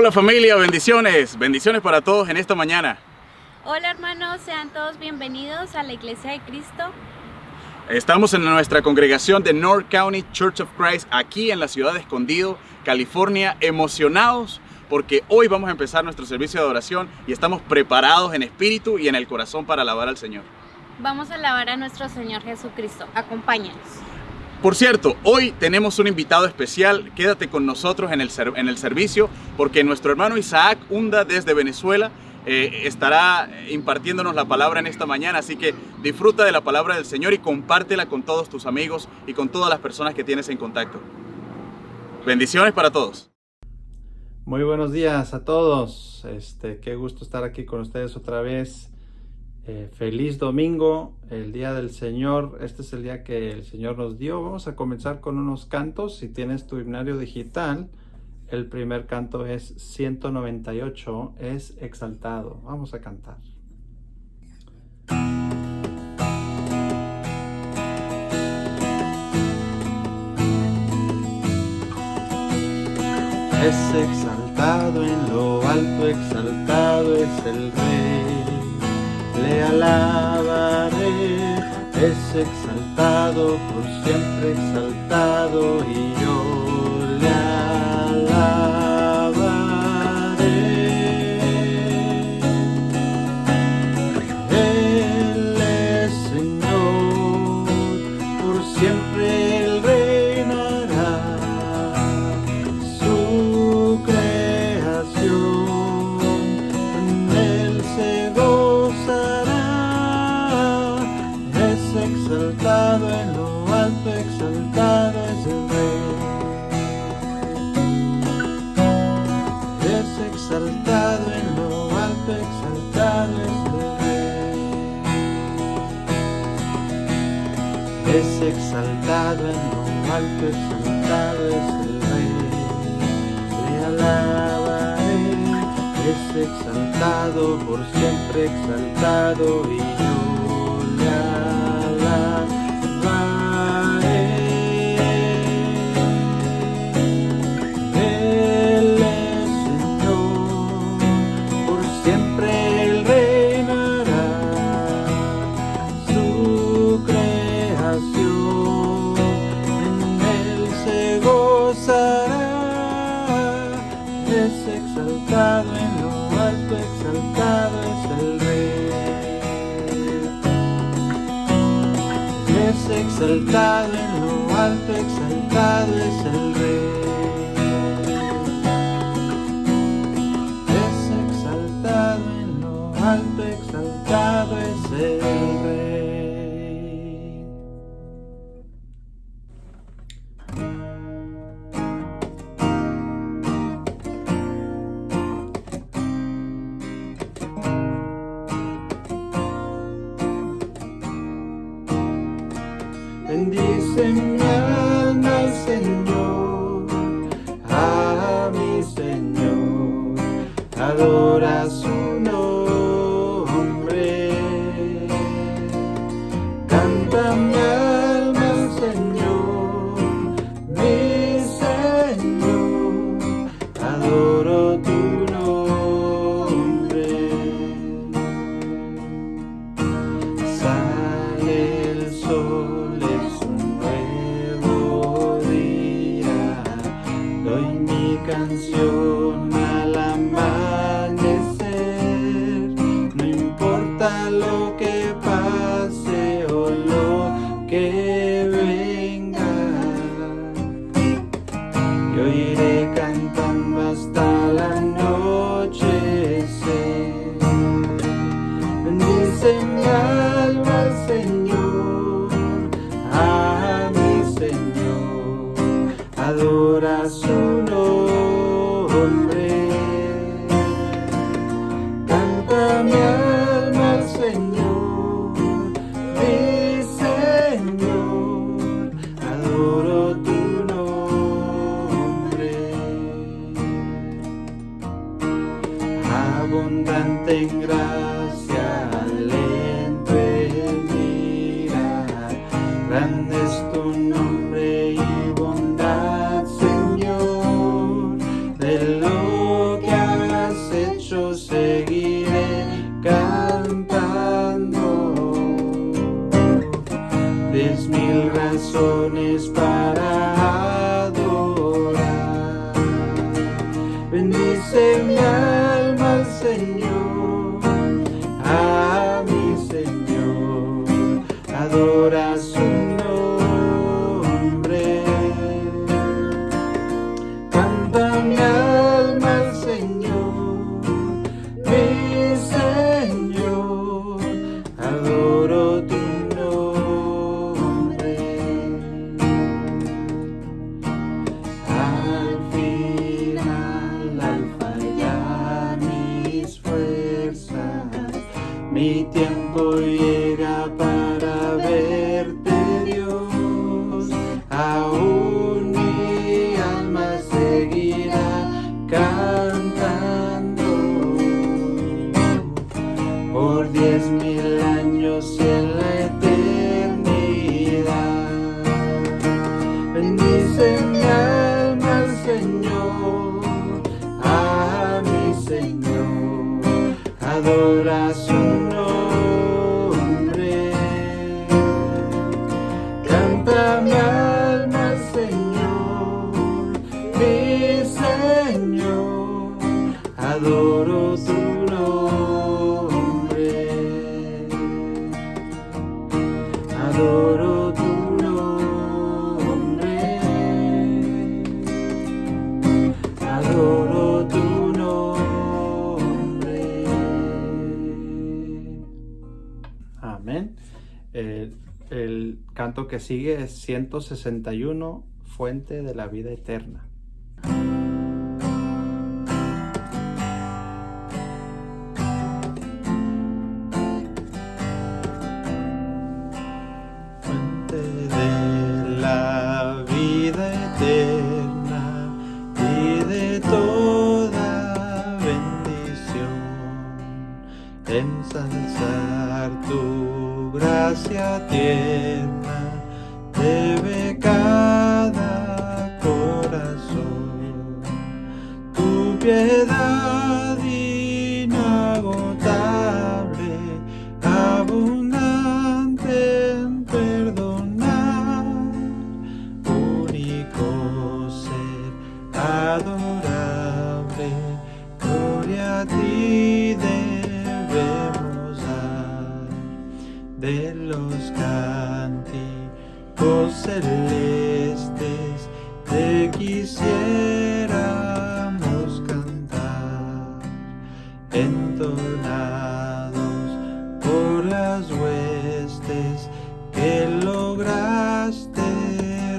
Hola familia, bendiciones, bendiciones para todos en esta mañana. Hola hermanos, sean todos bienvenidos a la Iglesia de Cristo. Estamos en nuestra congregación de North County Church of Christ, aquí en la ciudad de Escondido, California, emocionados porque hoy vamos a empezar nuestro servicio de adoración y estamos preparados en espíritu y en el corazón para alabar al Señor. Vamos a alabar a nuestro Señor Jesucristo. Acompáñanos. Por cierto, hoy tenemos un invitado especial. Quédate con nosotros en el servicio porque nuestro hermano Isaac Hunda desde Venezuela estará impartiéndonos la palabra en esta mañana. Así que disfruta de la palabra del Señor y compártela con todos tus amigos y con todas las personas que tienes en contacto. Bendiciones para todos. Muy buenos días a todos. Qué gusto estar aquí con ustedes otra vez. Feliz domingo, el día del Señor. Este es el día que el Señor nos dio. Vamos a comenzar con unos cantos. Si tienes tu himnario digital, el primer canto es 198, es Exaltado. Vamos a cantar. Es exaltado en lo alto, exaltado es el Rey. Le alabaré, es exaltado, por siempre exaltado, y yo le alabaré. Él es Señor, por siempre Él reinará, su creación en Él se gozará. Exaltado en lo alto, exaltado es el Rey. Es exaltado en lo alto, exaltado es el Rey. Es exaltado en lo alto, exaltado es el Rey. Le alabaré, es exaltado, por siempre exaltado, y yo le alabaré. Él es Señor, por siempre Él reinará, su creación en Él se gozará. Es exaltado en lo alto, exaltado es el Rey. Es exaltado en lo alto, exaltado es el Rey. Es exaltado en lo alto, exaltado es el Rey. Bendice mi alma al Señor, a mi Señor, adora su nombre. Canta mi alma al Señor, mi Señor, adoro tu nombre. Sale el sol, canción al amanecer, no importa lo que pase o lo que venga, yo iré cantando hasta el anochecer. Bendice mi alma al Señor, a mi Señor, adora su nombre. Canta mi alma al Señor, mi Señor, adoro tu nombre. Abundante en gracia, lento en razones para adorar. Bendice mi alma al Señor, a mi Señor, adora su nombre. Canta mi alma al Señor, mi Señor, adoro tu nombre. Al final, al fallar mis fuerzas, mi tiempo llega para verte, Dios. Aún mi alma seguirá cantando por 10,000 años en la eternidad. Bendice mi alma al Señor, a mi Señor, adora su nombre. Canta mi alma al Señor, mi Señor, adoro tu nombre. Adoro tu nombre. Adoro tu nombre. Amén. El canto que sigue es 161, Fuente de la Vida Eterna. Fuente de la vida eterna y de toda bendición, ensalzar tu gracia tierna debe cada corazón. Tu piedad inagotable, abundante en perdonar, único ser adorable, gloria a ti debemos dar. De los cánticos celestes te quisiéramos cantar, entonados por las huestes que lograste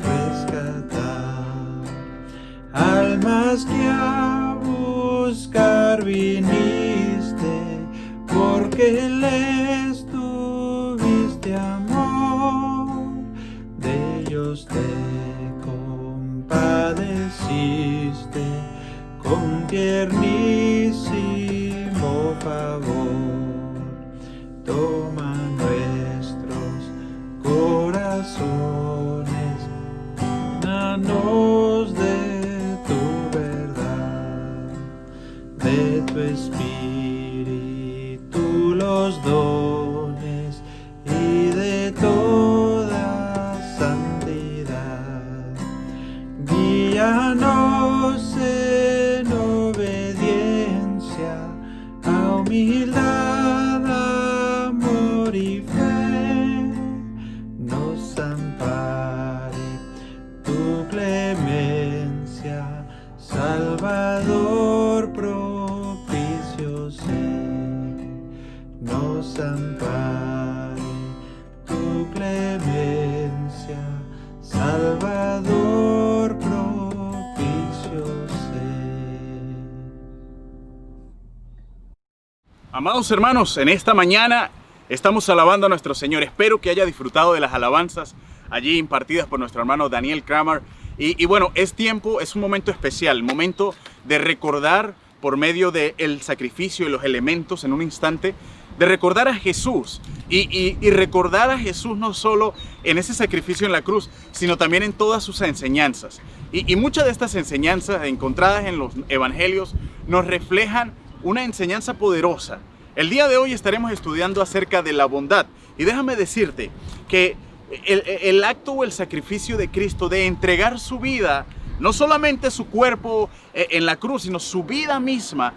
rescatar. Almas que a buscar viniste, porque les tuviste amor, de ellos te compadeciste con tiernísimo favor. Toma nuestros corazones, danos de tu verdad, de tu espíritu los dones y de toda santidad. Guíanos en obediencia a humildad, amor y fe. Nos ampare tu clemencia, Salvador propicio sé. Nos ampare tu clemencia, Salvador propicio sé. Amados hermanos, en esta mañana estamos alabando a nuestro Señor. Espero que haya disfrutado de las alabanzas allí impartidas por nuestro hermano Daniel Kramer. Y bueno, es un momento especial, momento de recordar por medio del sacrificio y los elementos en un instante, de recordar a Jesús y recordar a Jesús no solo en ese sacrificio en la cruz, sino también en todas sus enseñanzas. Y muchas de estas enseñanzas encontradas en los evangelios nos reflejan una enseñanza poderosa. El día de hoy estaremos estudiando acerca de la bondad. Y déjame decirte que el acto o el sacrificio de Cristo de entregar su vida, no solamente su cuerpo en la cruz, sino su vida misma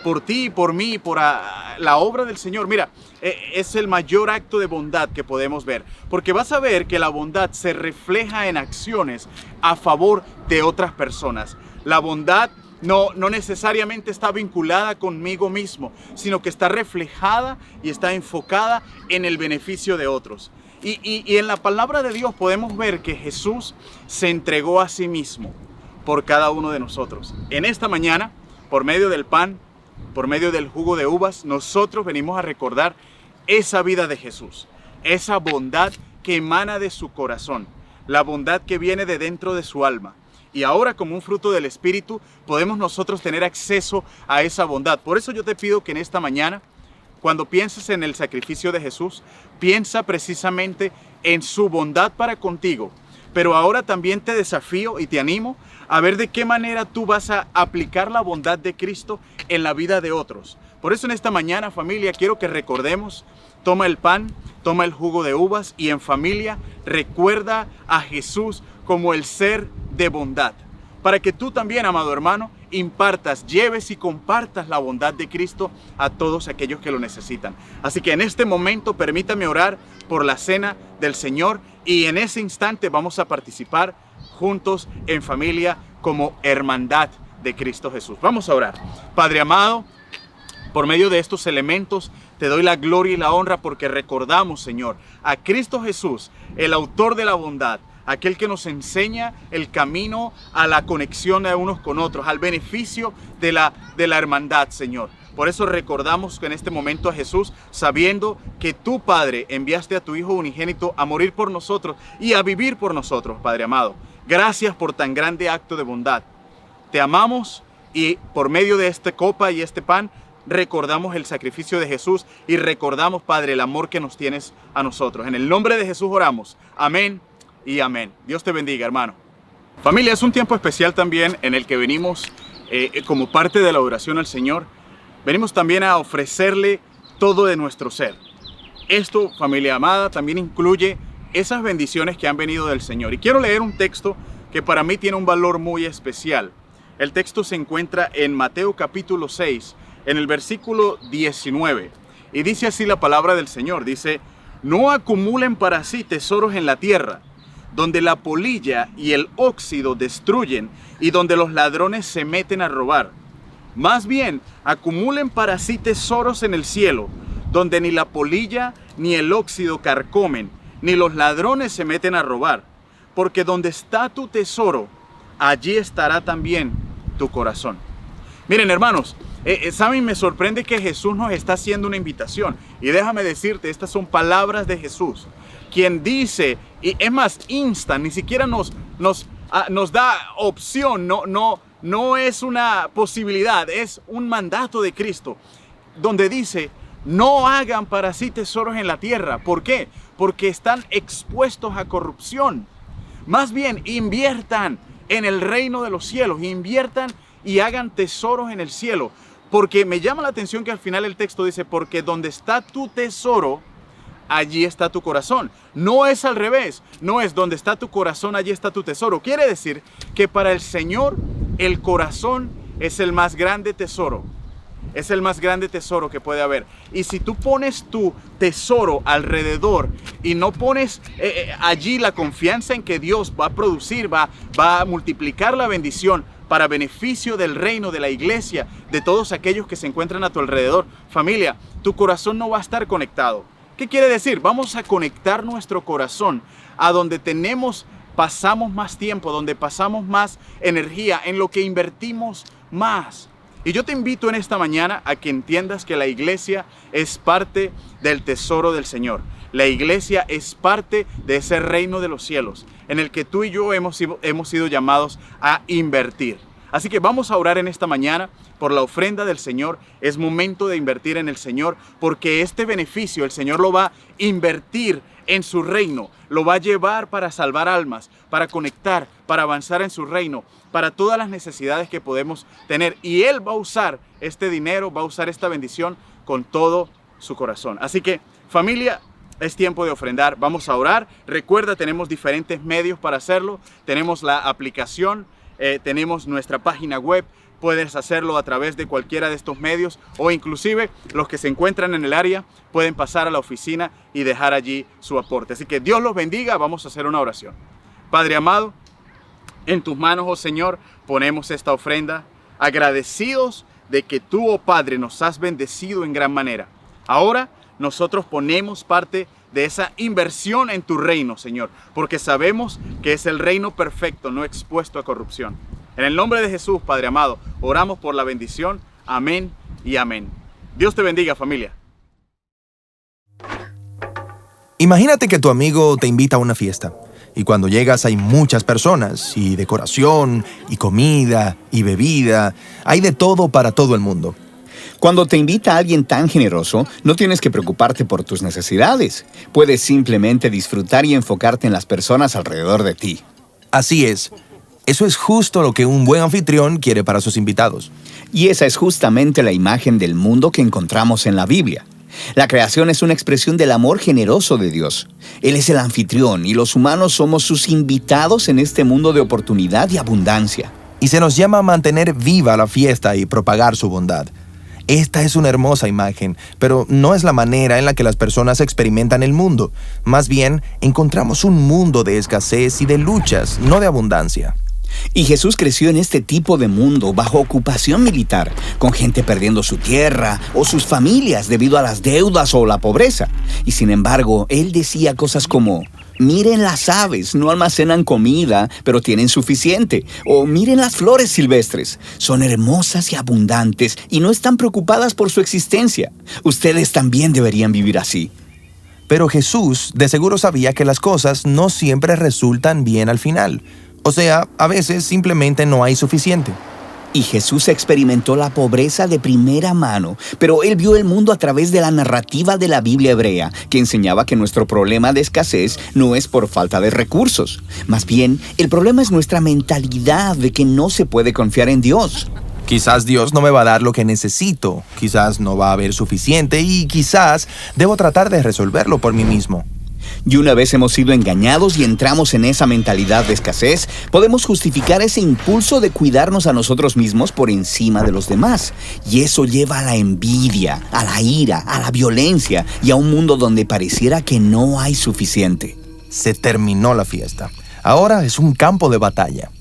por ti, por mí, por la obra del Señor. Mira, es el mayor acto de bondad que podemos ver, porque vas a ver que la bondad se refleja en acciones a favor de otras personas. La bondad no necesariamente está vinculada conmigo mismo, sino que está reflejada y está enfocada en el beneficio de otros. Y en la palabra de Dios podemos ver que Jesús se entregó a sí mismo por cada uno de nosotros. En esta mañana, por medio del pan, por medio del jugo de uvas, nosotros venimos a recordar esa vida de Jesús, esa bondad que emana de su corazón, la bondad que viene de dentro de su alma. Y ahora, como un fruto del Espíritu, podemos nosotros tener acceso a esa bondad. Por eso yo te pido que en esta mañana, cuando pienses en el sacrificio de Jesús, piensa precisamente en su bondad para contigo. Pero ahora también te desafío y te animo a ver de qué manera tú vas a aplicar la bondad de Cristo en la vida de otros. Por eso en esta mañana, familia, quiero que recordemos, toma el pan, toma el jugo de uvas y en familia recuerda a Jesús como el ser de bondad. Para que tú también, amado hermano, impartas, lleves y compartas la bondad de Cristo a todos aquellos que lo necesitan. Así que en este momento permítame orar por la cena del Señor y en ese instante vamos a participar juntos en familia como hermandad de Cristo Jesús. Vamos a orar. Padre amado, por medio de estos elementos te doy la gloria y la honra porque recordamos, Señor, a Cristo Jesús, el autor de la bondad, aquel que nos enseña el camino a la conexión de unos con otros, al beneficio de la hermandad, Señor. Por eso recordamos que en este momento a Jesús, sabiendo que tú, Padre, enviaste a tu Hijo unigénito a morir por nosotros y a vivir por nosotros, Padre amado. Gracias por tan grande acto de bondad. Te amamos y por medio de esta copa y este pan, recordamos el sacrificio de Jesús y recordamos, Padre, el amor que nos tienes a nosotros. En el nombre de Jesús oramos. Amén y amén. Dios te bendiga, hermano. Familia, es un tiempo especial también en el que venimos como parte de la oración al Señor. Venimos también a ofrecerle todo de nuestro ser. Esto, familia amada, también incluye esas bendiciones que han venido del Señor. Y quiero leer un texto que para mí tiene un valor muy especial. El texto se encuentra en Mateo capítulo 6, en el versículo 19. Y dice así la palabra del Señor. Dice: no acumulen para sí tesoros en la tierra, donde la polilla y el óxido destruyen y donde los ladrones se meten a robar. Más bien, acumulen para sí tesoros en el cielo, donde ni la polilla ni el óxido carcomen, ni los ladrones se meten a robar. Porque donde está tu tesoro, allí estará también tu corazón. Miren, hermanos, ¿saben? Me sorprende que Jesús nos está haciendo una invitación. Y déjame decirte, estas son palabras de Jesús, quien dice, y es más, insta, ni siquiera nos da opción, no es una posibilidad, es un mandato de Cristo, donde dice: no hagan para sí tesoros en la tierra. ¿Por qué? Porque están expuestos a corrupción. Más bien, inviertan en el reino de los cielos, inviertan y hagan tesoros en el cielo. Porque me llama la atención que al final el texto dice: porque donde está tu tesoro, allí está tu corazón. No es al revés, no es donde está tu corazón, allí está tu tesoro. Quiere decir que para el Señor el corazón es el más grande tesoro. Es el más grande tesoro que puede haber. Y si tú pones tu tesoro alrededor y no pones allí la confianza en que Dios va a producir, va a multiplicar la bendición para beneficio del reino, de la iglesia, de todos aquellos que se encuentran a tu alrededor, familia, tu corazón no va a estar conectado. ¿Qué quiere decir? Vamos a conectar nuestro corazón a donde pasamos más tiempo, donde pasamos más energía, en lo que invertimos más. Y yo te invito en esta mañana a que entiendas que la iglesia es parte del tesoro del Señor. La iglesia es parte de ese reino de los cielos, en el que tú y yo hemos sido llamados a invertir. Así que vamos a orar en esta mañana por la ofrenda del Señor. Es momento de invertir en el Señor, porque este beneficio el Señor lo va a invertir en su reino, lo va a llevar para salvar almas, para conectar, para avanzar en su reino, para todas las necesidades que podemos tener. Y Él va a usar este dinero, va a usar esta bendición con todo su corazón. Así que, familia, Es tiempo de ofrendar. Vamos a orar. Recuerda, tenemos diferentes medios para hacerlo. Tenemos la aplicación, tenemos nuestra página web. Puedes hacerlo a través de cualquiera de estos medios, o inclusive los que se encuentran en el área pueden pasar a la oficina y dejar allí su aporte. Así que Dios los bendiga. Vamos a hacer una oración. Padre amado, en tus manos, oh Señor, ponemos esta ofrenda, agradecidos de que tú, oh Padre, nos has bendecido en gran manera. Ahora nosotros ponemos parte de esa inversión en tu reino, Señor, porque sabemos que es el reino perfecto, no expuesto a corrupción. En el nombre de Jesús, Padre amado, oramos por la bendición. Amén y amén. Dios te bendiga, familia. Imagínate que tu amigo te invita a una fiesta y cuando llegas hay muchas personas y decoración y comida y bebida. Hay de todo para todo el mundo. Cuando te invita a alguien tan generoso, no tienes que preocuparte por tus necesidades. Puedes simplemente disfrutar y enfocarte en las personas alrededor de ti. Así es. Eso es justo lo que un buen anfitrión quiere para sus invitados. Y esa es justamente la imagen del mundo que encontramos en la Biblia. La creación es una expresión del amor generoso de Dios. Él es el anfitrión y los humanos somos sus invitados en este mundo de oportunidad y abundancia. Y se nos llama a mantener viva la fiesta y propagar su bondad. Esta es una hermosa imagen, pero no es la manera en la que las personas experimentan el mundo. Más bien, encontramos un mundo de escasez y de luchas, no de abundancia. Y Jesús creció en este tipo de mundo bajo ocupación militar, con gente perdiendo su tierra o sus familias debido a las deudas o la pobreza. Y sin embargo, Él decía cosas como: miren las aves, no almacenan comida, pero tienen suficiente. O miren las flores silvestres, son hermosas y abundantes y no están preocupadas por su existencia. Ustedes también deberían vivir así. Pero Jesús de seguro sabía que las cosas no siempre resultan bien al final. O sea, a veces simplemente no hay suficiente. Y Jesús experimentó la pobreza de primera mano, pero Él vio el mundo a través de la narrativa de la Biblia hebrea, que enseñaba que nuestro problema de escasez no es por falta de recursos. Más bien, el problema es nuestra mentalidad de que no se puede confiar en Dios. Quizás Dios no me va a dar lo que necesito, quizás no va a haber suficiente y quizás debo tratar de resolverlo por mí mismo. Y una vez hemos sido engañados y entramos en esa mentalidad de escasez, podemos justificar ese impulso de cuidarnos a nosotros mismos por encima de los demás. Y eso lleva a la envidia, a la ira, a la violencia y a un mundo donde pareciera que no hay suficiente. Se terminó la fiesta. Ahora es un campo de batalla.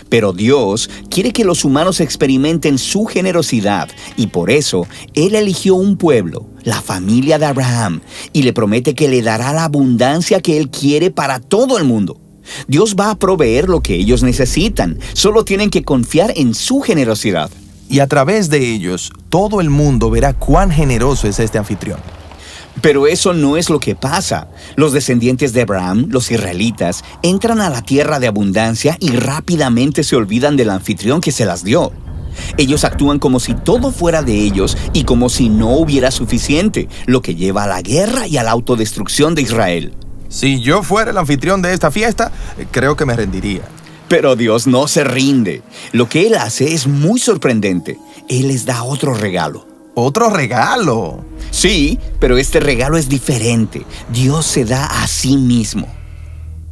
Pero Dios quiere que los humanos experimenten su generosidad y por eso Él eligió un pueblo, la familia de Abraham, y le promete que le dará la abundancia que Él quiere para todo el mundo. Dios va a proveer lo que ellos necesitan, solo tienen que confiar en su generosidad. Y a través de ellos, todo el mundo verá cuán generoso es este anfitrión. Pero eso no es lo que pasa. Los descendientes de Abraham, los israelitas, entran a la tierra de abundancia y rápidamente se olvidan del anfitrión que se las dio. Ellos actúan como si todo fuera de ellos y como si no hubiera suficiente, lo que lleva a la guerra y a la autodestrucción de Israel. Si yo fuera el anfitrión de esta fiesta, creo que me rendiría. Pero Dios no se rinde. Lo que Él hace es muy sorprendente. Él les da otro regalo. ¡Otro regalo! Sí, pero este regalo es diferente. Dios se da a sí mismo.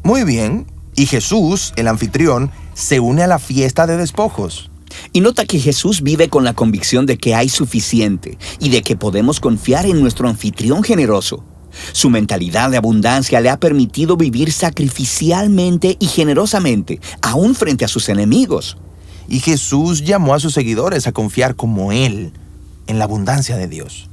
Muy bien. Y Jesús, el anfitrión, se une a la fiesta de despojos. Y nota que Jesús vive con la convicción de que hay suficiente y de que podemos confiar en nuestro anfitrión generoso. Su mentalidad de abundancia le ha permitido vivir sacrificialmente y generosamente, aún frente a sus enemigos. Y Jesús llamó a sus seguidores a confiar como Él en la abundancia de Dios.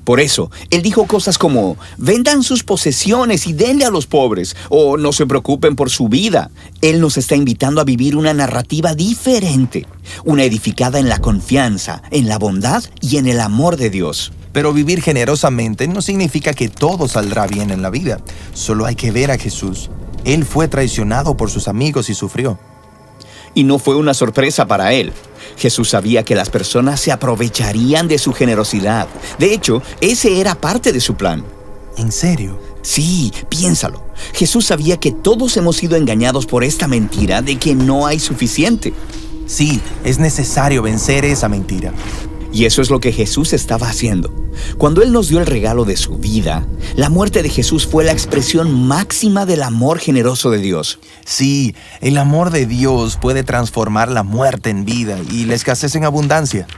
Por eso, Él dijo cosas como: vendan sus posesiones y denle a los pobres, o no se preocupen por su vida. Él nos está invitando a vivir una narrativa diferente, una edificada en la confianza, en la bondad y en el amor de Dios. Pero vivir generosamente no significa que todo saldrá bien en la vida. Solo hay que ver a Jesús. Él fue traicionado por sus amigos y sufrió. Y no fue una sorpresa para Él. Jesús sabía que las personas se aprovecharían de su generosidad. De hecho, ese era parte de su plan. ¿En serio? Sí, piénsalo. Jesús sabía que todos hemos sido engañados por esta mentira de que no hay suficiente. Sí, es necesario vencer esa mentira. Y eso es lo que Jesús estaba haciendo. Cuando Él nos dio el regalo de su vida, la muerte de Jesús fue la expresión máxima del amor generoso de Dios. Sí, el amor de Dios puede transformar la muerte en vida y la escasez en abundancia.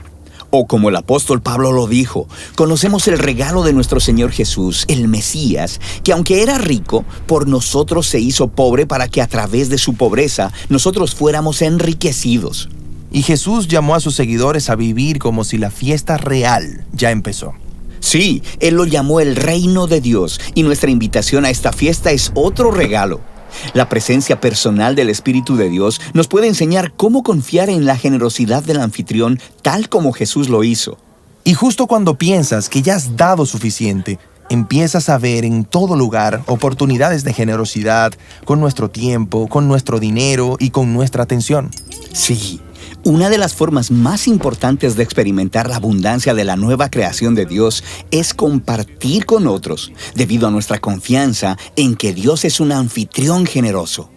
O como el apóstol Pablo lo dijo, conocemos el regalo de nuestro Señor Jesús, el Mesías, que aunque era rico, por nosotros se hizo pobre para que a través de su pobreza nosotros fuéramos enriquecidos. Y Jesús llamó a sus seguidores a vivir como si la fiesta real ya empezó. Sí, Él lo llamó el reino de Dios, y nuestra invitación a esta fiesta es otro regalo. La presencia personal del Espíritu de Dios nos puede enseñar cómo confiar en la generosidad del anfitrión tal como Jesús lo hizo. Y justo cuando piensas que ya has dado suficiente, empiezas a ver en todo lugar oportunidades de generosidad con nuestro tiempo, con nuestro dinero y con nuestra atención. Sí, una de las formas más importantes de experimentar la abundancia de la nueva creación de Dios es compartir con otros, debido a nuestra confianza en que Dios es un anfitrión generoso.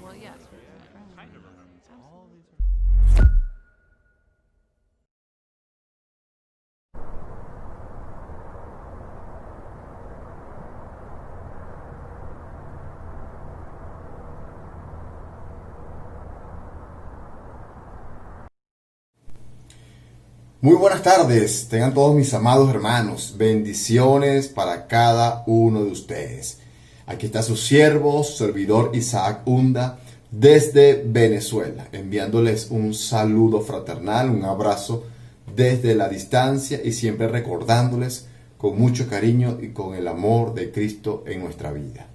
Muy buenas tardes, tengan todos mis amados hermanos, bendiciones para cada uno de ustedes. Aquí está su siervo, servidor Isaac Hunda, desde Venezuela, enviándoles un saludo fraternal, un abrazo desde la distancia y siempre recordándoles con mucho cariño y con el amor de Cristo en nuestra vida.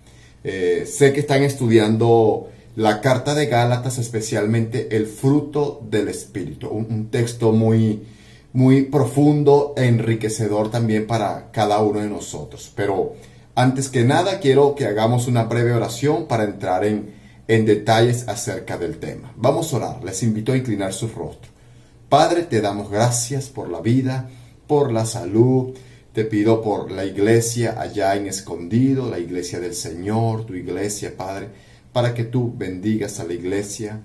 Sé que están estudiando la carta de Gálatas, especialmente el fruto del Espíritu, un texto muy profundo e enriquecedor también para cada uno de nosotros. Pero antes que nada quiero que hagamos una breve oración para entrar en detalles acerca del tema. Vamos a orar, les invito a inclinar su rostro. Padre, te damos gracias por la vida, por la salud. Te pido por la iglesia allá en Escondido, la iglesia del Señor, tu iglesia, Padre, para que tú bendigas a la iglesia,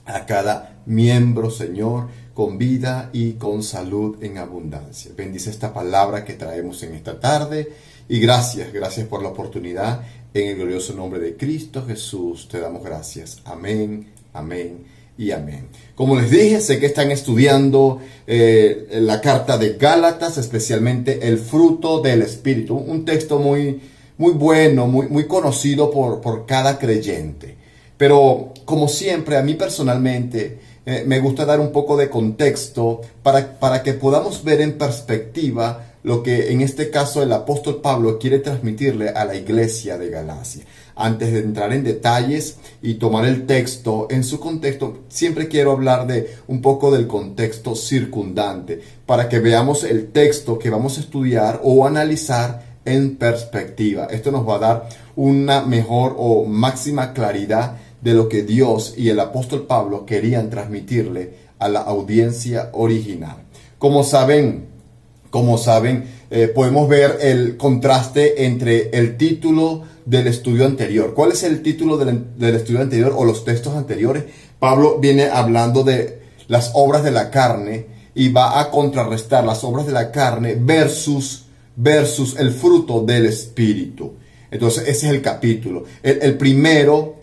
a cada miembro, Señor, con vida y con salud en abundancia. Bendice esta palabra que traemos en esta tarde y gracias por la oportunidad. En el glorioso nombre de Cristo Jesús te damos gracias. Amén, amén y amén. Como les dije, sé que están estudiando la carta de Gálatas, especialmente el fruto del Espíritu. Un texto muy bueno, muy conocido por cada creyente. Pero como siempre, a mí personalmente me gusta dar un poco de contexto para que podamos ver en perspectiva lo que en este caso el apóstol Pablo quiere transmitirle a la iglesia de Galacia. Antes de entrar en detalles y tomar el texto en su contexto, siempre quiero hablar de un poco del contexto circundante para que veamos el texto que vamos a estudiar o analizar en perspectiva. Esto nos va a dar una mejor o máxima claridad de lo que Dios y el apóstol Pablo querían transmitirle a la audiencia original. Como saben, podemos ver el contraste entre el título del estudio anterior. ¿Cuál es el título del estudio anterior o los textos anteriores? Pablo viene hablando de las obras de la carne y va a contrarrestar las obras de la carne versus el fruto del Espíritu. Entonces ese es el capítulo. El primero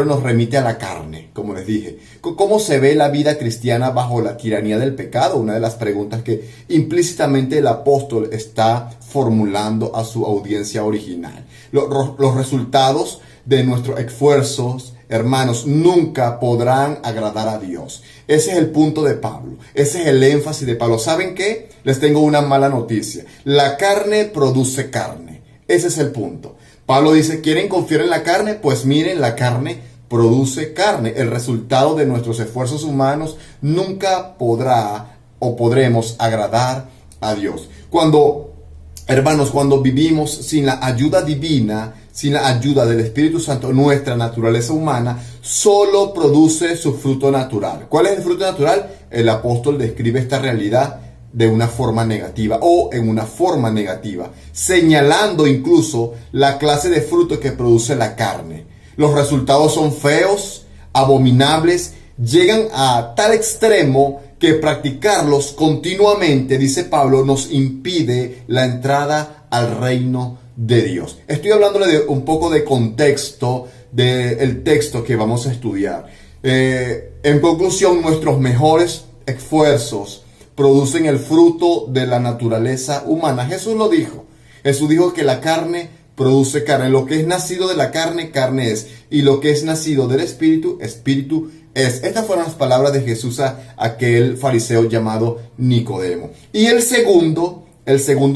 nos remite a la carne, como les dije. ¿Cómo se ve la vida cristiana bajo la tiranía del pecado? Una de las preguntas que implícitamente el apóstol está formulando a su audiencia original. Los resultados de nuestros esfuerzos, hermanos, nunca podrán agradar a Dios. Ese es el punto de Pablo. Ese es el énfasis de Pablo. ¿Saben qué? Les tengo una mala noticia. La carne produce carne. Ese es el punto. Pablo dice, ¿quieren confiar en la carne? Pues miren, la carne produce carne. El resultado de nuestros esfuerzos humanos nunca podrá o podremos agradar a Dios. Hermanos, cuando vivimos sin la ayuda divina, sin la ayuda del Espíritu Santo, nuestra naturaleza humana solo produce su fruto natural. ¿Cuál es el fruto natural? El apóstol describe esta realidad de una forma negativa o en una forma negativa, señalando incluso la clase de fruto que produce la carne. Los resultados son feos, abominables, llegan a tal extremo que practicarlos continuamente, dice Pablo, nos impide la entrada al reino de Dios. Estoy hablándole de un poco de contexto del texto que vamos a estudiar. En conclusión, nuestros mejores esfuerzos producen el fruto de la naturaleza humana. Jesús lo dijo. Jesús dijo que la carne produce carne. Lo que es nacido de la carne, carne es. Y lo que es nacido del espíritu, espíritu es. Estas fueron las palabras de Jesús a aquel fariseo llamado Nicodemo. Y el segundo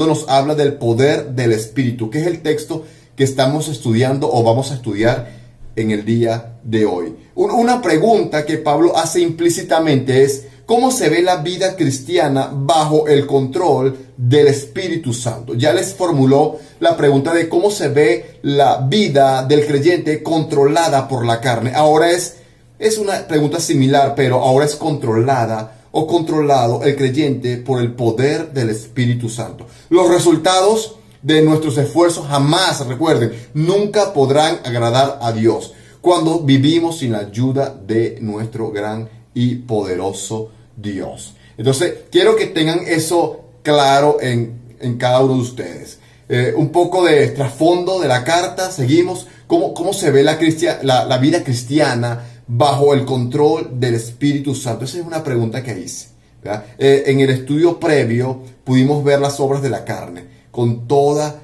nos habla del poder del espíritu, que es el texto que estamos estudiando o vamos a estudiar en el día de hoy. Una pregunta que Pablo hace implícitamente es: ¿cómo se ve la vida cristiana bajo el control del Espíritu Santo? Ya les formuló la pregunta de cómo se ve la vida del creyente controlada por la carne. Ahora es una pregunta similar, pero ahora es controlada o controlado el creyente por el poder del Espíritu Santo. Los resultados de nuestros esfuerzos jamás, recuerden, nunca podrán agradar a Dios cuando vivimos sin la ayuda de nuestro gran y poderoso Dios. Entonces, quiero que tengan eso claro en cada uno de ustedes. Un poco de trasfondo de la carta, seguimos. ¿Cómo se ve la vida cristiana bajo el control del Espíritu Santo? Esa es una pregunta que hice, ¿verdad? En el estudio previo pudimos ver las obras de la carne con toda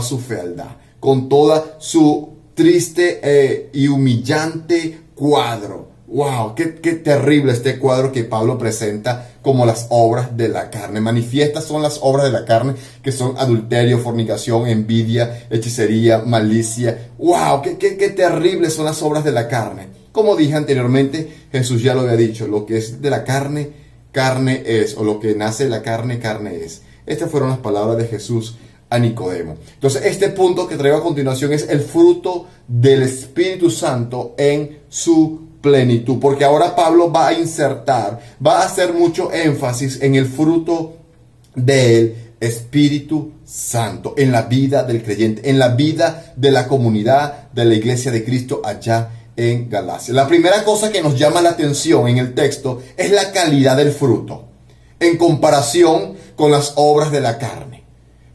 su fealdad, con toda su triste y humillante cuadro. ¡Wow! Qué terrible este cuadro que Pablo presenta como las obras de la carne. Manifiestas son las obras de la carne, que son adulterio, fornicación, envidia, hechicería, malicia. ¡Wow! Qué terribles son las obras de la carne. Como dije anteriormente, Jesús ya lo había dicho: lo que es de la carne, carne es, o lo que nace de la carne, carne es. Estas fueron las palabras de Jesús a Nicodemo. Entonces, este punto que traigo a continuación es el fruto del Espíritu Santo en su plenitud, porque ahora Pablo va a hacer mucho énfasis en el fruto del Espíritu Santo, en la vida del creyente, en la vida de la comunidad de la iglesia de Cristo allá en Galacia. La primera cosa que nos llama la atención en el texto es la calidad del fruto, en comparación con las obras de la carne.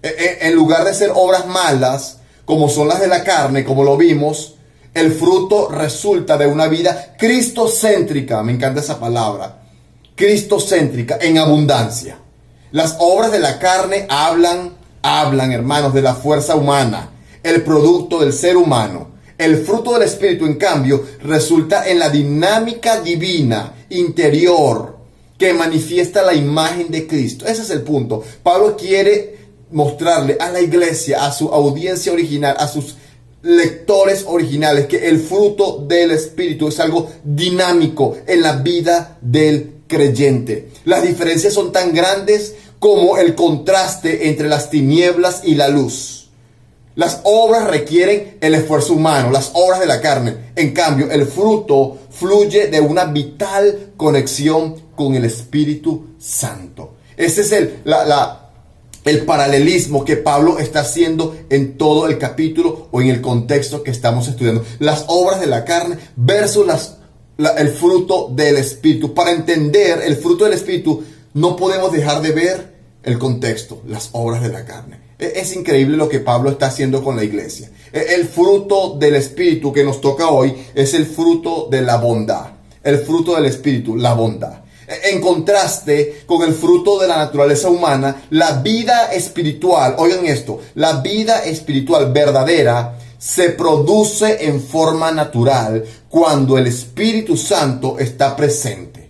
En lugar de ser obras malas, como son las de la carne, como lo vimos, el fruto resulta de una vida cristocéntrica. Me encanta esa palabra. Cristocéntrica, en abundancia. Las obras de la carne hablan, hermanos, de la fuerza humana, el producto del ser humano. El fruto del Espíritu, en cambio, resulta en la dinámica divina, interior, que manifiesta la imagen de Cristo. Ese es el punto. Pablo quiere mostrarle a la iglesia, a su audiencia original, a sus lectores originales, que el fruto del Espíritu es algo dinámico en la vida del creyente. Las diferencias son tan grandes como el contraste entre las tinieblas y la luz. Las obras requieren el esfuerzo humano, las obras de la carne. En cambio, el fruto fluye de una vital conexión con el Espíritu Santo. Ese es el paralelismo que Pablo está haciendo en todo el capítulo o en el contexto que estamos estudiando. Las obras de la carne versus el fruto del Espíritu. Para entender el fruto del Espíritu, no podemos dejar de ver el contexto, las obras de la carne. Es increíble lo que Pablo está haciendo con la iglesia. El fruto del Espíritu que nos toca hoy es el fruto de la bondad. El fruto del Espíritu, la bondad. En contraste con el fruto de la naturaleza humana, la vida espiritual, oigan esto, la vida espiritual verdadera se produce en forma natural cuando el Espíritu Santo está presente.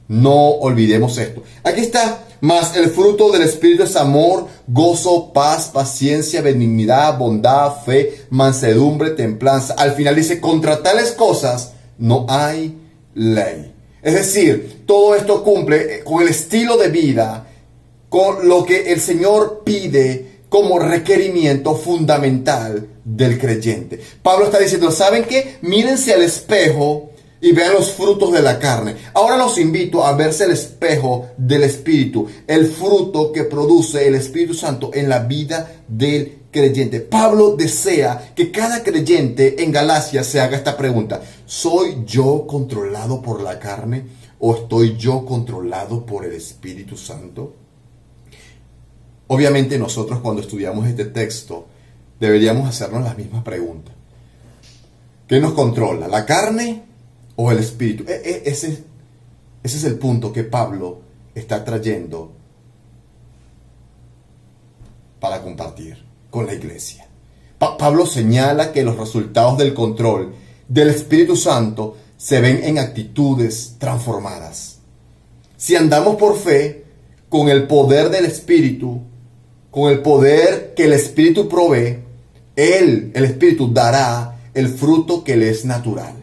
No olvidemos esto. Aquí está. Mas el fruto del Espíritu es amor, gozo, paz, paciencia, benignidad, bondad, fe, mansedumbre, templanza. Al final dice: contra tales cosas no hay ley. Es decir, todo esto cumple con el estilo de vida, con lo que el Señor pide como requerimiento fundamental del creyente. Pablo está diciendo: ¿saben qué? Mírense al espejo y vean los frutos de la carne. Ahora los invito a verse el espejo del Espíritu, el fruto que produce el Espíritu Santo en la vida del creyente. Pablo desea que cada creyente en Galacia se haga esta pregunta: ¿soy yo controlado por la carne o estoy yo controlado por el Espíritu Santo? Obviamente nosotros cuando estudiamos este texto deberíamos hacernos las mismas preguntas. ¿Qué nos controla? ¿La carne o el Espíritu? Ese es el punto que Pablo está trayendo para compartir con la iglesia. Pablo señala que los resultados del control del Espíritu Santo se ven en actitudes transformadas. Si andamos por fe, con el poder del Espíritu, con el poder que el Espíritu provee, el Espíritu dará el fruto que le es natural.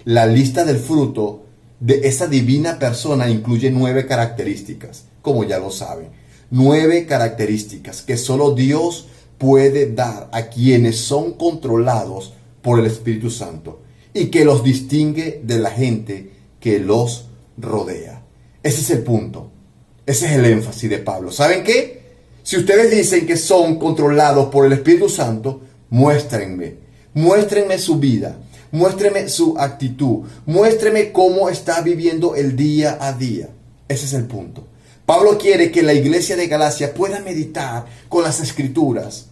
La lista del fruto de esa divina persona incluye 9 características, como ya lo saben. 9 características que solo Dios puede dar a quienes son controlados por el Espíritu Santo y que los distingue de la gente que los rodea. Ese es el punto. Ese es el énfasis de Pablo. ¿Saben qué? Si ustedes dicen que son controlados por el Espíritu Santo, muéstrenme su vida, muéstrenme su actitud, muéstrenme cómo está viviendo el día a día. Ese es el punto. Pablo quiere que la iglesia de Galacia pueda meditar con las Escrituras,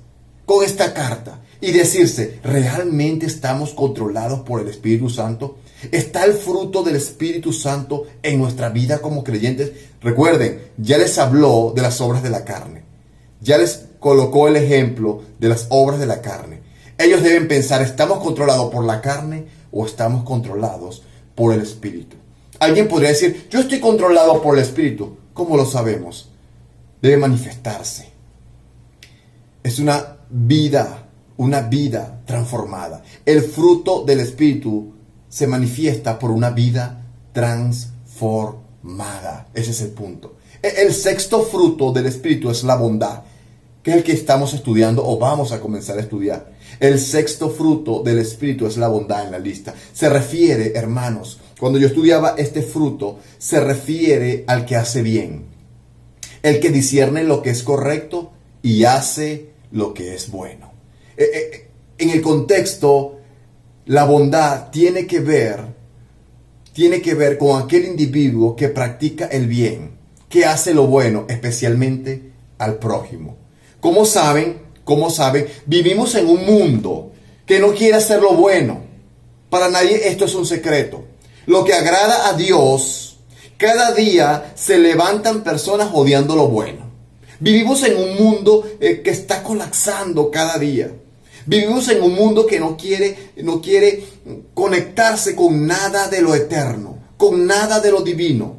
con esta carta, y decirse, ¿realmente estamos controlados por el Espíritu Santo? ¿Está el fruto del Espíritu Santo en nuestra vida como creyentes? Recuerden, ya les habló de las obras de la carne. Ya les colocó el ejemplo de las obras de la carne. Ellos deben pensar, ¿estamos controlados por la carne o estamos controlados por el Espíritu? Alguien podría decir, yo estoy controlado por el Espíritu. ¿Cómo lo sabemos? Debe manifestarse. Es una vida transformada. El fruto del Espíritu se manifiesta por una vida transformada. Ese es el punto. El sexto fruto del Espíritu es la bondad, que es el que estamos estudiando o vamos a comenzar a estudiar. El sexto fruto del Espíritu es la bondad en la lista. Se refiere, hermanos, cuando yo estudiaba este fruto, se refiere al que hace bien, el que discierne lo que es correcto y hace lo que es bueno. En el contexto, la bondad tiene que ver con aquel individuo que practica el bien, que hace lo bueno, especialmente al prójimo. ¿Cómo saben? Vivimos en un mundo que no quiere hacer lo bueno. Para nadie esto es un secreto. Lo que agrada a Dios, cada día se levantan personas odiando lo bueno. Vivimos en un mundo que está colapsando cada día. Vivimos en un mundo que no quiere conectarse con nada de lo eterno, con nada de lo divino.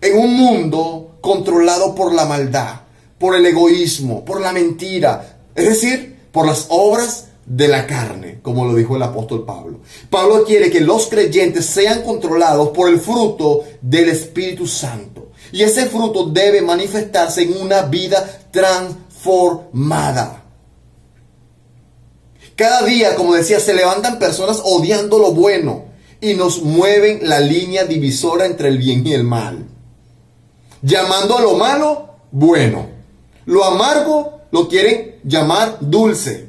En un mundo controlado por la maldad, por el egoísmo, por la mentira, es decir, por las obras de la carne, como lo dijo el apóstol Pablo. Pablo quiere que los creyentes sean controlados por el fruto del Espíritu Santo. Y ese fruto debe manifestarse en una vida transformada. Cada día, como decía, se levantan personas odiando lo bueno y nos mueven la línea divisora entre el bien y el mal. Llamando a lo malo bueno. Lo amargo lo quieren llamar dulce.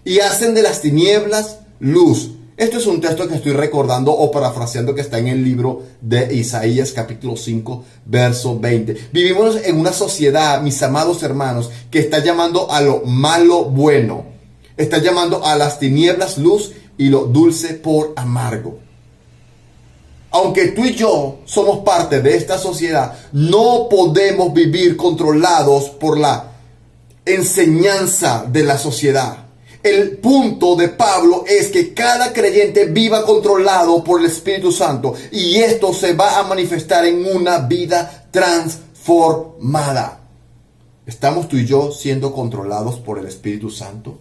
Y hacen de las tinieblas luz. Esto es un texto que estoy recordando o parafraseando que está en el libro de Isaías capítulo 5 verso 20. Vivimos en una sociedad, mis amados hermanos, que está llamando a lo malo bueno. Está llamando a las tinieblas luz y lo dulce por amargo. Aunque tú y yo somos parte de esta sociedad, no podemos vivir controlados por la enseñanza de la sociedad. El punto de Pablo es que cada creyente viva controlado por el Espíritu Santo y esto se va a manifestar en una vida transformada. ¿Estamos tú y yo siendo controlados por el Espíritu Santo?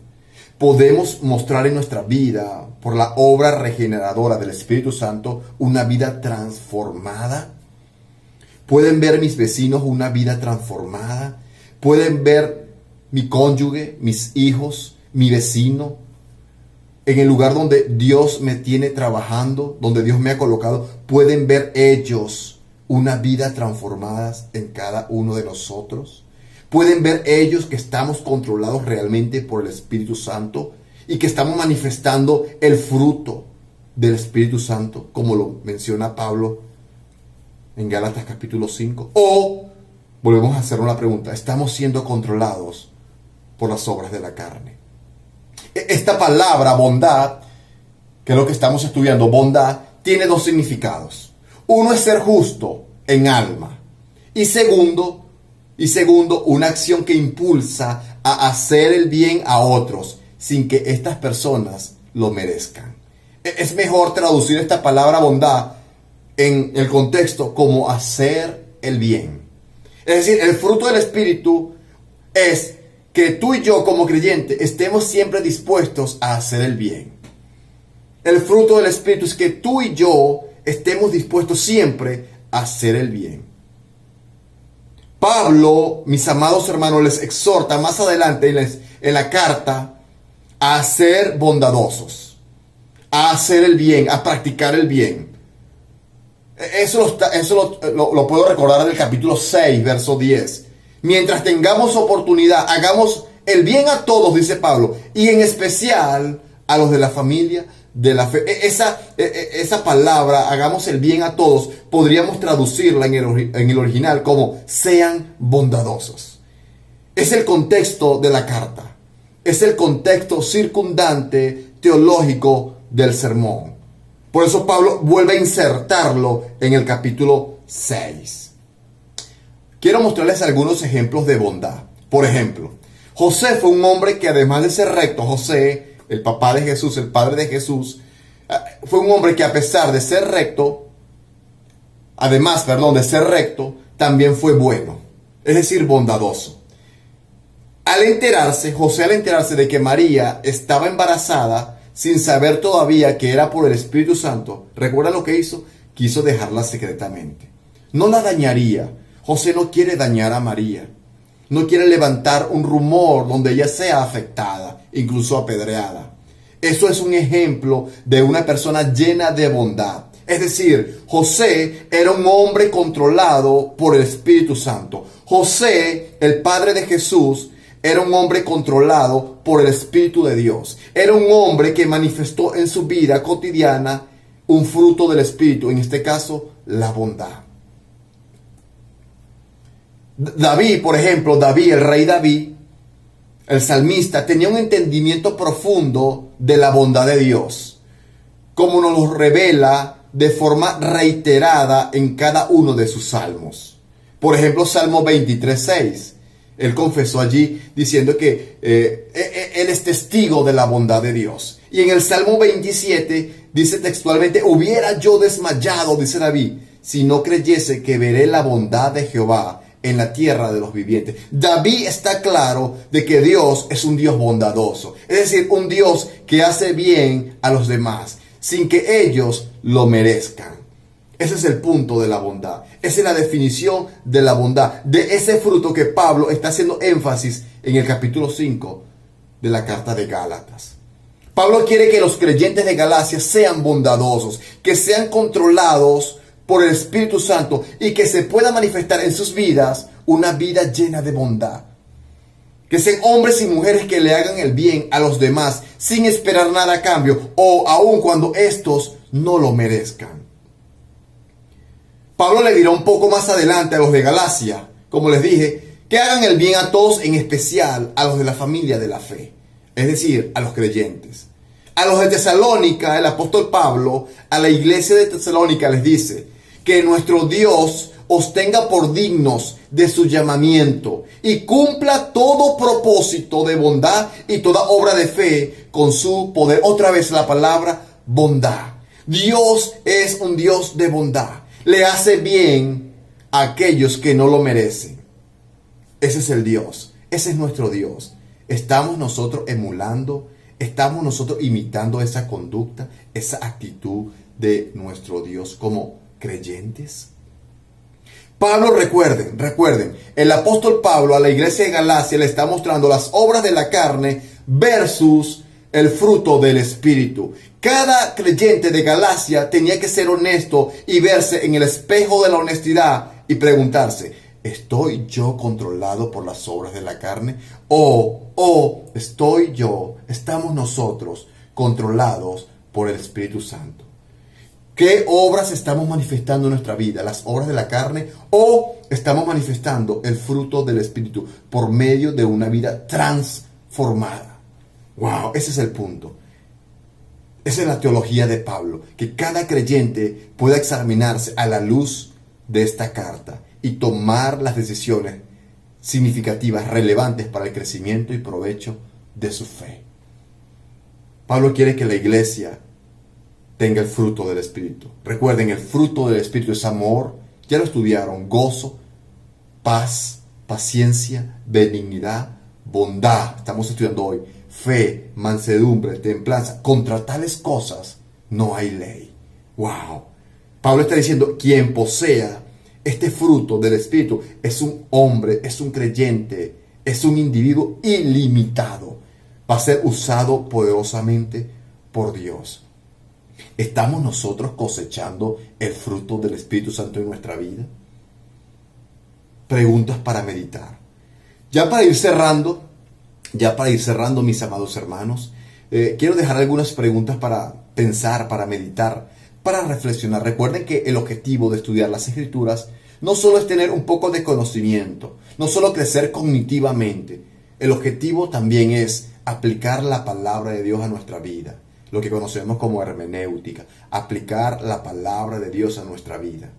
¿Podemos mostrar en nuestra vida, por la obra regeneradora del Espíritu Santo, una vida transformada? ¿Pueden ver mis vecinos una vida transformada? ¿Pueden ver mi cónyuge, mis hijos, mi vecino, en el lugar donde Dios me tiene trabajando, donde Dios me ha colocado? ¿Pueden ver ellos una vida transformada en cada uno de nosotros? ¿Pueden ver ellos que estamos controlados realmente por el Espíritu Santo y que estamos manifestando el fruto del Espíritu Santo, como lo menciona Pablo en Gálatas capítulo 5? O volvemos a hacer una pregunta, ¿estamos siendo controlados por las obras de la carne? Esta palabra bondad, que es lo que estamos estudiando, bondad, tiene dos significados. Uno es ser justo en alma. Y segundo, una acción que impulsa a hacer el bien a otros sin que estas personas lo merezcan. Es mejor traducir esta palabra bondad en el contexto como hacer el bien. Es decir, el fruto del Espíritu es que tú y yo como creyentes estemos siempre dispuestos a hacer el bien. El fruto del Espíritu es que tú y yo estemos dispuestos siempre a hacer el bien. Pablo, mis amados hermanos, les exhorta más adelante en la carta a ser bondadosos, a hacer el bien, a practicar el bien. Eso lo puedo recordar del capítulo 6, verso 10. Mientras tengamos oportunidad, hagamos el bien a todos, dice Pablo, y en especial a los de la familia de la fe. Esa palabra, hagamos el bien a todos, podríamos traducirla en el original como sean bondadosos. Es el contexto de la carta. Es el contexto circundante teológico del sermón. Por eso Pablo vuelve a insertarlo en el capítulo 6. Quiero mostrarles algunos ejemplos de bondad. Por ejemplo, José fue un hombre que además de ser recto, José, el papá de Jesús, el padre de Jesús, fue un hombre que a pesar de ser recto, de ser recto, también fue bueno, es decir, bondadoso. José al enterarse de que María estaba embarazada, sin saber todavía que era por el Espíritu Santo, ¿recuerda lo que hizo? Quiso dejarla secretamente. No la dañaría. José no quiere dañar a María. No quiere levantar un rumor donde ella sea afectada, incluso apedreada. Eso es un ejemplo de una persona llena de bondad. Es decir, José era un hombre controlado por el Espíritu Santo. José, el padre de Jesús, era un hombre controlado por el Espíritu de Dios. Era un hombre que manifestó en su vida cotidiana un fruto del Espíritu, en este caso, la bondad. David, por ejemplo, el rey David, el salmista, tenía un entendimiento profundo de la bondad de Dios, como nos lo revela de forma reiterada en cada uno de sus salmos. Por ejemplo, Salmo 23:6. Él confesó allí diciendo que él es testigo de la bondad de Dios. Y en el Salmo 27 dice textualmente, hubiera yo desmayado, dice David, si no creyese que veré la bondad de Jehová en la tierra de los vivientes. David está claro de que Dios es un Dios bondadoso. Es decir, un Dios que hace bien a los demás, sin que ellos lo merezcan. Ese es el punto de la bondad. Esa es la definición de la bondad. De ese fruto que Pablo está haciendo énfasis en el capítulo 5 de la carta de Gálatas. Pablo quiere que los creyentes de Galacia sean bondadosos, que sean controlados por el Espíritu Santo y que se pueda manifestar en sus vidas una vida llena de bondad. Que sean hombres y mujeres que le hagan el bien a los demás sin esperar nada a cambio o aun cuando estos no lo merezcan. Pablo le dirá un poco más adelante a los de Galacia, como les dije, que hagan el bien a todos, en especial a los de la familia de la fe, es decir, a los creyentes. A los de Tesalónica, el apóstol Pablo, a la iglesia de Tesalónica les dice que nuestro Dios os tenga por dignos de su llamamiento y cumpla todo propósito de bondad y toda obra de fe con su poder. Otra vez la palabra bondad. Dios es un Dios de bondad. Le hace bien a aquellos que no lo merecen. Ese es el Dios. Ese es nuestro Dios. ¿Estamos nosotros emulando? ¿Estamos nosotros imitando esa conducta, esa actitud de nuestro Dios como creyentes? Pablo, recuerden, el apóstol Pablo a la iglesia de Galacia le está mostrando las obras de la carne versus el fruto del Espíritu. Cada creyente de Galacia tenía que ser honesto y verse en el espejo de la honestidad y preguntarse, ¿estoy yo controlado por las obras de la carne? ¿O estamos nosotros controlados por el Espíritu Santo? ¿Qué obras estamos manifestando en nuestra vida? ¿Las obras de la carne o estamos manifestando el fruto del Espíritu por medio de una vida transformada? ¡Wow! Ese es el punto. Esa es la teología de Pablo, que cada creyente pueda examinarse a la luz de esta carta y tomar las decisiones significativas, relevantes para el crecimiento y provecho de su fe. Pablo quiere que la iglesia tenga el fruto del Espíritu. Recuerden, el fruto del Espíritu es amor, ya lo estudiaron, gozo, paz, paciencia, benignidad, bondad, estamos estudiando hoy, fe, mansedumbre, templanza. Contra tales cosas no hay ley. ¡Wow! Pablo está diciendo, quien posea este fruto del Espíritu es un hombre, es un creyente, es un individuo ilimitado. Va a ser usado poderosamente por Dios. ¿Estamos nosotros cosechando el fruto del Espíritu Santo en nuestra vida? Preguntas para meditar. Ya para ir cerrando, mis amados hermanos, quiero dejar algunas preguntas para pensar, para meditar, para reflexionar. Recuerden que el objetivo de estudiar las Escrituras no solo es tener un poco de conocimiento, no solo crecer cognitivamente. El objetivo también es aplicar la palabra de Dios a nuestra vida, lo que conocemos como hermenéutica, aplicar la palabra de Dios a nuestra vida.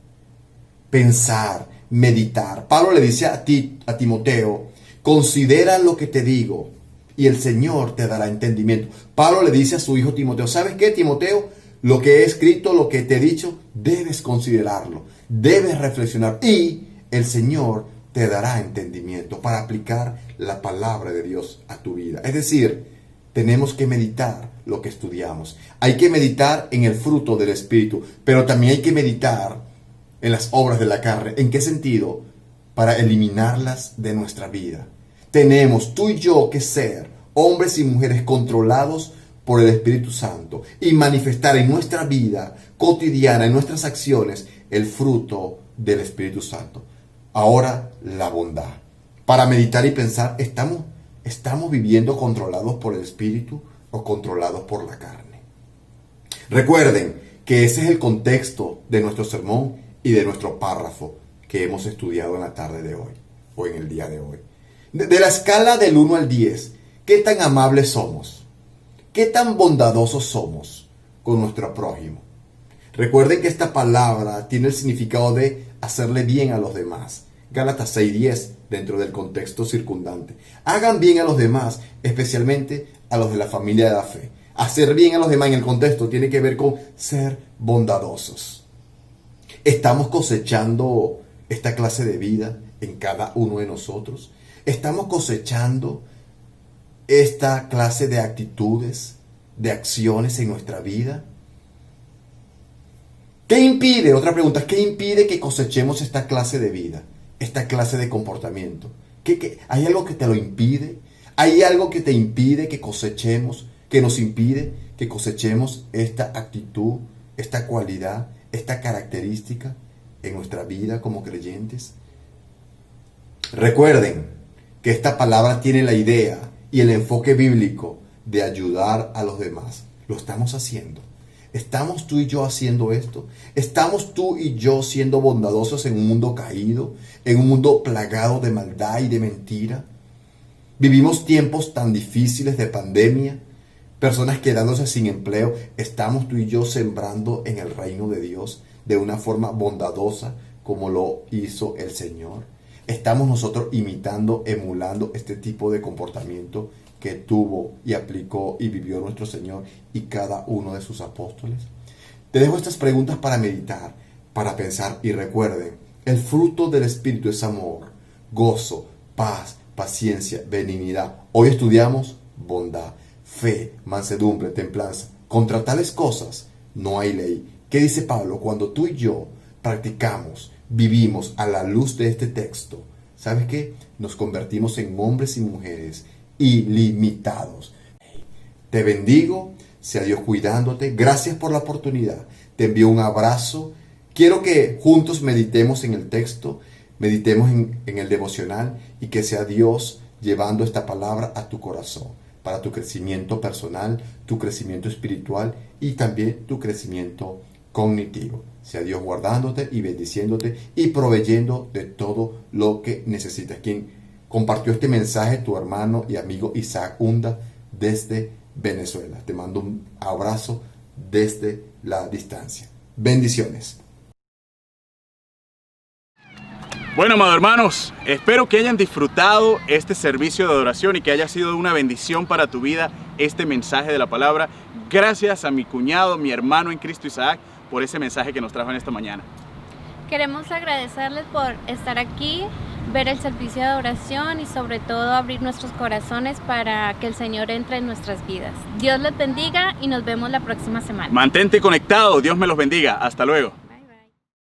Pensar, meditar. Pablo le dice a Timoteo, considera lo que te digo y el Señor te dará entendimiento. Pablo le dice a su hijo Timoteo, ¿sabes qué, Timoteo? Lo que he escrito, lo que te he dicho, debes considerarlo, debes reflexionar y el Señor te dará entendimiento para aplicar la palabra de Dios a tu vida. Es decir, tenemos que meditar lo que estudiamos. Hay que meditar en el fruto del Espíritu, pero también hay que meditar en las obras de la carne. ¿En qué sentido? Para eliminarlas de nuestra vida. Tenemos tú y yo que ser hombres y mujeres controlados por el Espíritu Santo y manifestar en nuestra vida cotidiana, en nuestras acciones, el fruto del Espíritu Santo. Ahora, la bondad. Para meditar y pensar, ¿estamos viviendo controlados por el Espíritu o controlados por la carne? Recuerden que ese es el contexto de nuestro sermón y de nuestro párrafo que hemos estudiado en la tarde de hoy o en el día de hoy. De la escala del 1 al 10, ¿qué tan amables somos? ¿Qué tan bondadosos somos con nuestro prójimo? Recuerden que esta palabra tiene el significado de hacerle bien a los demás. Gálatas 6:10 dentro del contexto circundante. Hagan bien a los demás, especialmente a los de la familia de la fe. Hacer bien a los demás en el contexto tiene que ver con ser bondadosos. ¿Estamos cosechando esta clase de vida en cada uno de nosotros? ¿Estamos cosechando esta clase de actitudes, de acciones en nuestra vida? ¿Qué impide? Otra pregunta, ¿qué impide que cosechemos esta clase de vida, esta clase de comportamiento? ¿Hay algo que te lo impide? ¿Hay algo que te impide que cosechemos, que nos impide que cosechemos esta actitud, esta cualidad, esta característica en nuestra vida como creyentes? Recuerden que esta palabra tiene la idea y el enfoque bíblico de ayudar a los demás. ¿Lo estamos haciendo? ¿Estamos tú y yo haciendo esto? ¿Estamos tú y yo siendo bondadosos en un mundo caído, en un mundo plagado de maldad y de mentira? Vivimos tiempos tan difíciles de pandemia, personas quedándose sin empleo. ¿Estamos tú y yo sembrando en el reino de Dios de una forma bondadosa como lo hizo el Señor? ¿Estamos nosotros imitando, emulando este tipo de comportamiento que tuvo y aplicó y vivió nuestro Señor y cada uno de sus apóstoles? Te dejo estas preguntas para meditar, para pensar y recuerden, el fruto del Espíritu es amor, gozo, paz, paciencia, benignidad. Hoy estudiamos bondad, fe, mansedumbre, templanza. Contra tales cosas no hay ley. ¿Qué dice Pablo? Cuando tú y yo practicamos, vivimos a la luz de este texto, ¿sabes qué? Nos convertimos en hombres y mujeres ilimitados. Te bendigo, sea Dios cuidándote. Gracias por la oportunidad. Te envío un abrazo. Quiero que juntos meditemos en el texto, meditemos en el devocional y que sea Dios llevando esta palabra a tu corazón para tu crecimiento personal, tu crecimiento espiritual y también tu crecimiento cognitivo. Sea Dios guardándote y bendiciéndote y proveyendo de todo lo que necesitas. Quien compartió este mensaje, tu hermano y amigo Isaac Hunda desde Venezuela. Te mando un abrazo desde la distancia. Bendiciones. Bueno, amados hermanos, espero que hayan disfrutado este servicio de adoración y que haya sido una bendición para tu vida este mensaje de la palabra. Gracias a mi cuñado, mi hermano en Cristo Isaac, por ese mensaje que nos trajo en esta mañana. Queremos agradecerles por estar aquí, ver el servicio de adoración y sobre todo abrir nuestros corazones para que el Señor entre en nuestras vidas. Dios les bendiga y nos vemos la próxima semana. Mantente conectado, Dios me los bendiga. Hasta luego.